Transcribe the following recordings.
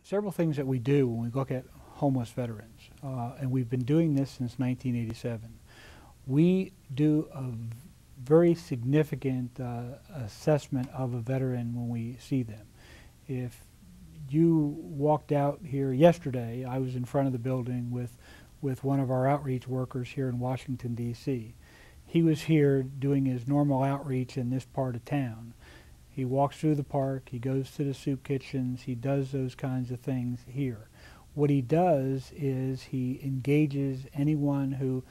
Several things that we do when we look at homeless veterans, and we've been doing this since 1987. We do a very significant assessment of a veteran when we see them. If you walked out here yesterday, I was in front of the building with one of our outreach workers here in Washington, D.C. He was here doing his normal outreach in this part of town. He walks through the park, he goes to the soup kitchens, he does those kinds of things here. What he does is he engages anyone who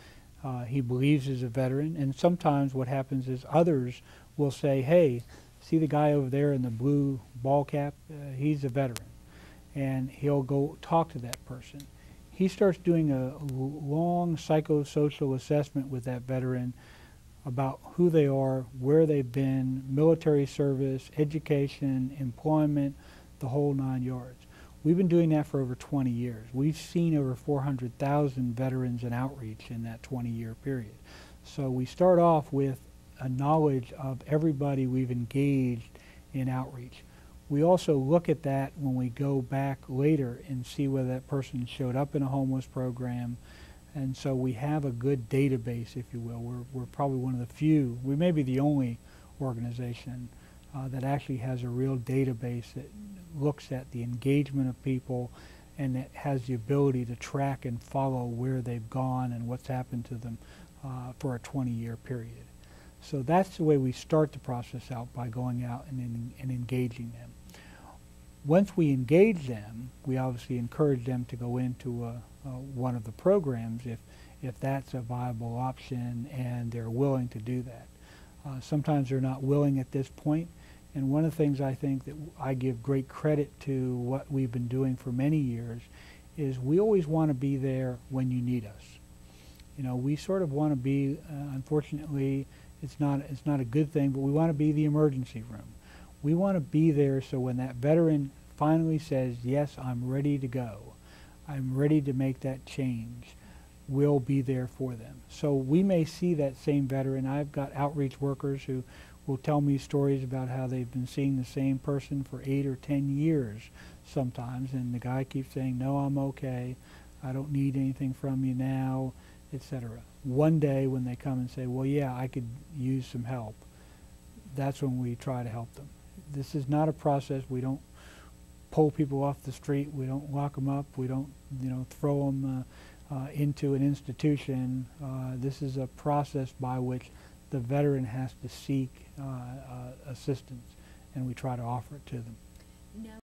he believes is a veteran, and sometimes what happens is others will say, hey, see the guy over there in the blue ball cap? He's a veteran. And he'll go talk to that person. He starts doing a long psychosocial assessment with that veteran about who they are, where they've been, military service, education, employment, the whole 9 yards. We've been doing that for over 20 years. We've seen over 400,000 veterans in outreach in that 20-year period. So we start off with a knowledge of everybody we've engaged in outreach. We also look at that when we go back later and see whether that person showed up in a homeless program. And so we have a good database, if you will. We're probably one of the few, we may be the only organization that actually has a real database that looks at the engagement of people and that has the ability to track and follow where they've gone and what's happened to them for a 20-year period. So that's the way we start the process out, by going out and engaging them. Once we engage them, we obviously encourage them to go into one of the programs if that's a viable option and they're willing to do that. Sometimes they're not willing at this point, and one of the things I think that I give great credit to what we've been doing for many years is we always want to be there when you need us. You know, we sort of want to be, unfortunately, it's not a good thing, but we want to be the emergency room. We want to be there so when that veteran finally says, yes, I'm ready to go, I'm ready to make that change, we'll be there for them. So we may see that same veteran. I've got outreach workers who will tell me stories about how they've been seeing the same person for 8 or 10 years sometimes, and the guy keeps saying, no, I'm okay, I don't need anything from you now, etc. One day when they come and say, well, yeah, I could use some help, that's when we try to help them. This is not a process. We don't pull people off the street. We don't lock them up. We don't, throw them into an institution. This is a process by which the veteran has to seek assistance, and we try to offer it to them.